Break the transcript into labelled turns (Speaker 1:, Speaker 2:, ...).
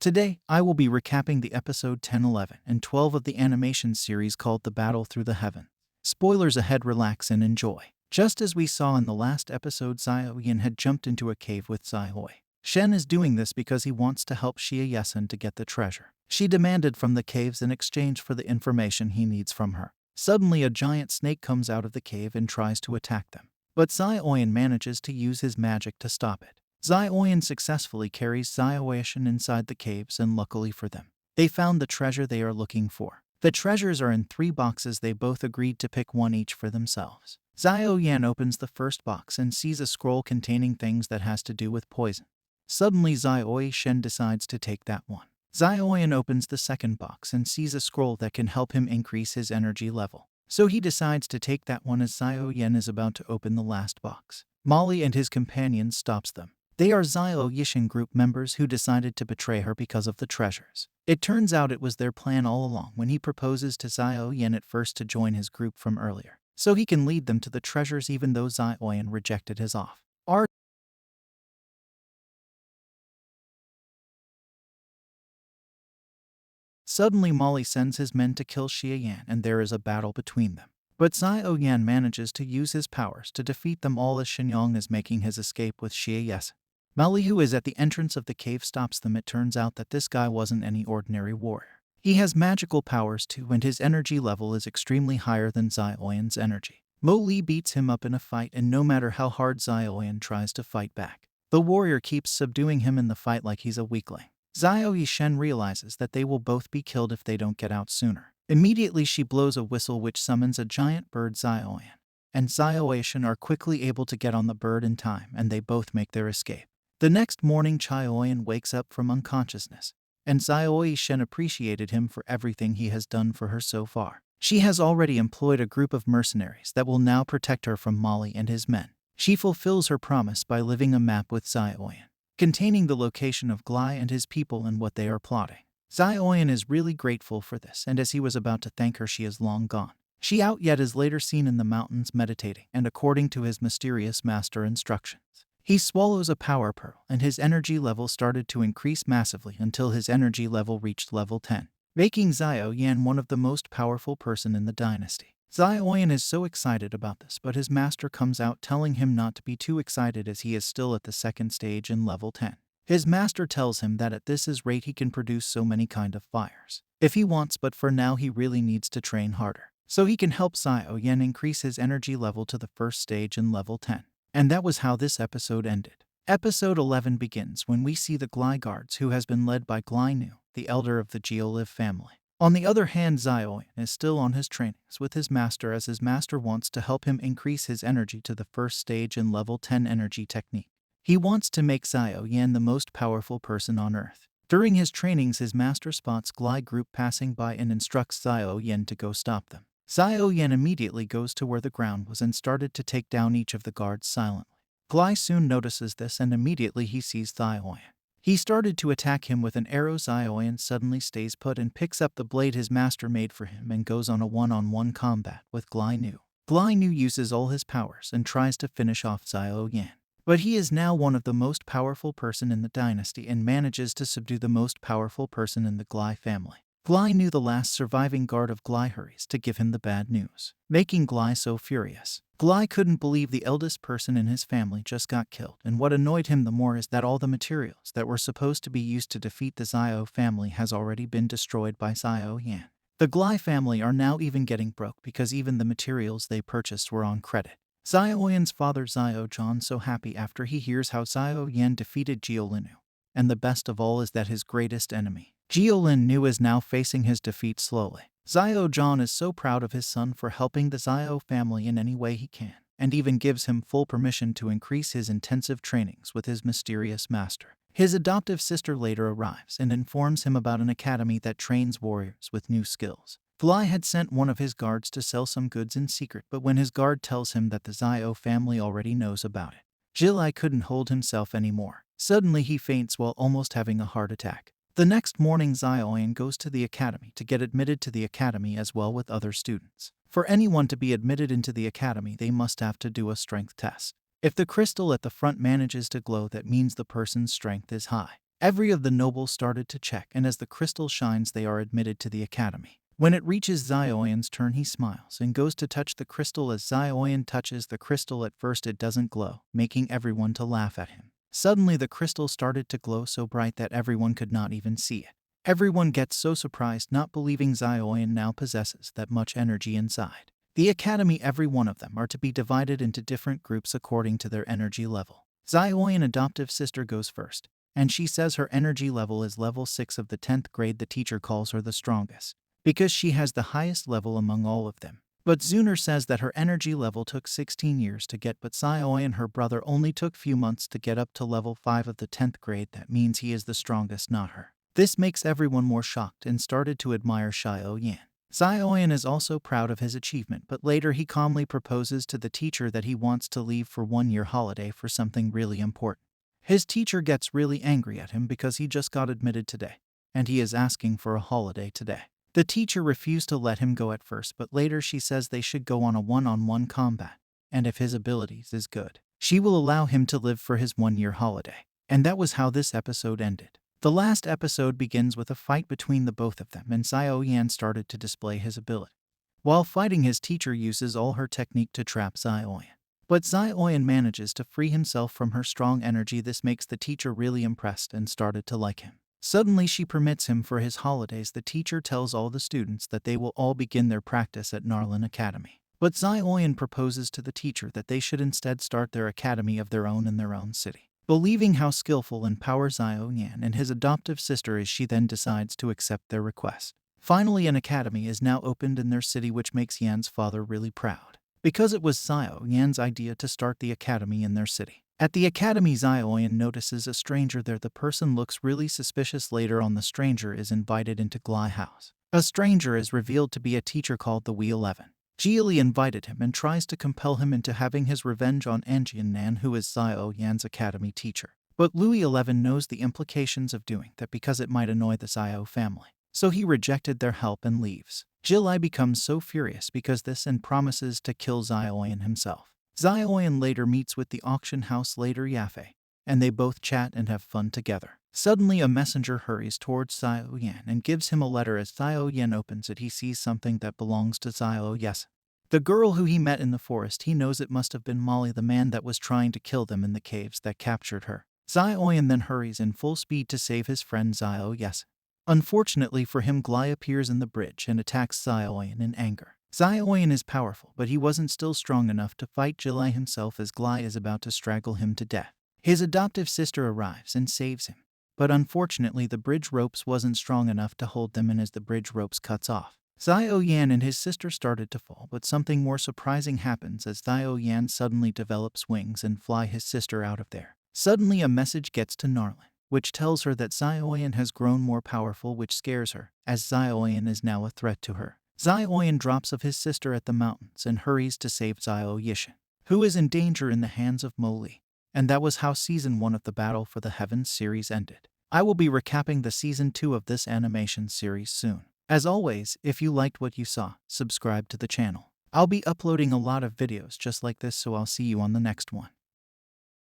Speaker 1: Today, I will be recapping the episode 10, 11, and 12 of the animation series called The Battle Through the Heaven. Spoilers ahead, relax and enjoy. Just as we saw in the last episode, Xiao Yan had jumped into a cave with Xiaohui. Shen is doing this because he wants to help Xie Yesen to get the treasure she demanded from the caves in exchange for the information he needs from her. Suddenly, a giant snake comes out of the cave and tries to attack them. But Xiaoyan manages to use his magic to stop it. Xiaoyan successfully carries Xiaoyan inside the caves, and luckily for them, they found the treasure they are looking for. The treasures are in 3 boxes. They both agreed to pick one each for themselves. Xiaoyan opens the first box and sees a scroll containing things that has to do with poison. Suddenly, Xiaoyi Shen decides to take that one. Xiaoyan opens the second box and sees a scroll that can help him increase his energy level. So he decides to take that one. As Xiaoyan is about to open the last box, Molly and his companion stops them. They are Xiao Yishan group members who decided to betray her because of the treasures. It turns out it was their plan all along when he proposes to Xiao Yan at first to join his group from earlier, so he can lead them to the treasures even though Xiao Yan rejected his offer. Suddenly, Molly sends his men to kill Xie Yan, and there is a battle between them. But Xiao Yan manages to use his powers to defeat them all as Qiong is making his escape with Xie Yesen. Molly, who is at the entrance of the cave, stops them. It turns out that this guy wasn't any ordinary warrior. He has magical powers too, and his energy level is extremely higher than Xiaoyan's energy. Mo Li beats him up in a fight, and no matter how hard Xiaoyan tries to fight back, the warrior keeps subduing him in the fight like he's a weakling. Xiao Yishen realizes that they will both be killed if they don't get out sooner. Immediately, she blows a whistle which summons a giant bird. Xiaoyan and Xiao Yishen are quickly able to get on the bird in time, and they both make their escape. The next morning, Qiong wakes up from unconsciousness, and Xiao Yishen appreciated him for everything he has done for her so far. She has already employed a group of mercenaries that will now protect her from Molly and his men. She fulfills her promise by leaving a map with Xiaoyan, containing the location of Glai and his people and what they are plotting. Xiaoyan is really grateful for this, and as he was about to thank her, she is long gone. Xiao Yet is later seen in the mountains meditating, and according to his mysterious master instructions, he swallows a power pearl, and his energy level started to increase massively until his energy level reached level 10, making Xiao Yan one of the most powerful person in the dynasty. Xiaoyan is so excited about this, but his master comes out telling him not to be too excited as he is still at the second stage in level 10. His master tells him that at this rate he can produce so many kind of fires if he wants, but for now he really needs to train harder, so he can help Xiao Yan increase his energy level to the first stage in level 10. And that was how this episode ended. Episode 11 begins when we see the Glai guards, who has been led by Glai Nu, the elder of the Geoliv family. On the other hand, Xiaoyan is still on his trainings with his master, as his master wants to help him increase his energy to the first stage in level 10 energy technique. He wants to make Xiao Yan the most powerful person on earth. During his trainings, his master spots Glai group passing by and instructs Xiao Yan to go stop them. Xiao Yan immediately goes to where the ground was and started to take down each of the guards silently. Glai soon notices this, and immediately he sees Xiaoyan. He started to attack him with an arrow. Xiaoyan suddenly stays put and picks up the blade his master made for him and goes on a one-on-one combat with Glai Nu. Glai Nu uses all his powers and tries to finish off Xiao Yan. But he is now one of the most powerful person in the dynasty and manages to subdue the most powerful person in the Glai family. Glai Nu, the last surviving guard of Glai, hurries to give him the bad news, making Glai so furious. Glai couldn't believe the eldest person in his family just got killed, and what annoyed him the more is that all the materials that were supposed to be used to defeat the Xiao family has already been destroyed by Xiao Yan. The Glai family are now even getting broke because even the materials they purchased were on credit. Xiao Yan's father, Xiao Zhan, so happy after he hears how Xiao Yan defeated Jiolinu. And the best of all is that his greatest enemy, Jiolin Nu, is now facing his defeat slowly. Xiao Zhan is so proud of his son for helping the Xiao family in any way he can, and even gives him full permission to increase his intensive trainings with his mysterious master. His adoptive sister later arrives and informs him about an academy that trains warriors with new skills. Glai had sent one of his guards to sell some goods in secret, but when his guard tells him that the Xiao family already knows about it, Jilai couldn't hold himself anymore. Suddenly he faints while almost having a heart attack. The next morning, Xiaoyan goes to the academy to get admitted to the academy as well with other students. For anyone to be admitted into the academy, they must have to do a strength test. If the crystal at the front manages to glow, that means the person's strength is high. Every of the nobles started to check, and as the crystal shines they are admitted to the academy. When it reaches Xiaoyan's turn, he smiles and goes to touch the crystal. As Xiaoyan touches the crystal, at first it doesn't glow, making everyone to laugh at him. Suddenly the crystal started to glow so bright that everyone could not even see it. Everyone gets so surprised, not believing Xiaoyan now possesses that much energy inside. The academy, every one of them, are to be divided into different groups according to their energy level. Xiaoyan's adoptive sister goes first, and she says her energy level is level 6 of the 10th grade. The teacher calls her the strongest, because she has the highest level among all of them. But Zuner says that her energy level took 16 years to get, but Xiaoyan, her brother, only took few months to get up to level 5 of the 10th grade. That means he is the strongest, not her. This makes everyone more shocked and started to admire Xiaoyan. Xiaoyan is also proud of his achievement, but later he calmly proposes to the teacher that he wants to leave for 1-year holiday for something really important. His teacher gets really angry at him because he just got admitted today, and he is asking for a holiday today. The teacher refused to let him go at first, but later she says they should go on a one-on-one combat, and if his abilities is good, she will allow him to live for his 1-year holiday. And that was how this episode ended. The last episode begins with a fight between the both of them, and Xiaoyan started to display his ability. While fighting, his teacher uses all her technique to trap Xiaoyan. But Xiaoyan manages to free himself from her strong energy. This makes the teacher really impressed and started to like him. Suddenly she permits him for his holidays. The teacher tells all the students that they will all begin their practice at Narlan Academy. But Xiaoyan proposes to the teacher that they should instead start their academy of their own in their own city. Believing how skillful and powerful Xiaoyan and his adoptive sister is, she then decides to accept their request. Finally, an academy is now opened in their city, which makes Yan's father really proud, because it was Xiaoyan's idea to start the academy in their city. At the academy, Xiaoyan notices a stranger there. The person looks really suspicious. Later on, the stranger is invited into Glai house. A stranger is revealed to be a teacher called the Wei-11. Jiali invited him and tries to compel him into having his revenge on Anjian, who is Xiaoyan's academy teacher. But Louis-11 knows the implications of doing that because it might annoy the Xiao family, so he rejected their help and leaves. Jiali becomes so furious because this and promises to kill Xiaoyan himself. Xiaoyan later meets with the auction house later Yafei, and they both chat and have fun together. Suddenly a messenger hurries towards Xiaoyan and gives him a letter. As Xiaoyan opens it, he sees something that belongs to Xiaoyan, the girl who he met in the forest. He knows it must have been Molly, the man that was trying to kill them in the caves, that captured her. Xiaoyan then hurries in full speed to save his friend Xiaoyan. Unfortunately for him, Glai appears in the bridge and attacks Xiaoyan in anger. Xiaoyan is powerful, but he wasn't still strong enough to fight Glai himself, as Glai is about to strangle him to death. His adoptive sister arrives and saves him, but unfortunately the bridge ropes wasn't strong enough to hold them, and as the bridge ropes cuts off, Xiaoyan and his sister started to fall. But something more surprising happens as Xiaoyan suddenly develops wings and fly his sister out of there. Suddenly a message gets to Narlan, which tells her that Xiaoyan has grown more powerful, which scares her, as Xiaoyan is now a threat to her. Xiaoyan drops of his sister at the mountains and hurries to save Xiaoyan, who is in danger in the hands of Moli. And that was how Season 1 of the Battle for the Heavens series ended. I will be recapping the Season 2 of this animation series soon. As always, if you liked what you saw, subscribe to the channel. I'll be uploading a lot of videos just like this, so I'll see you on the next one.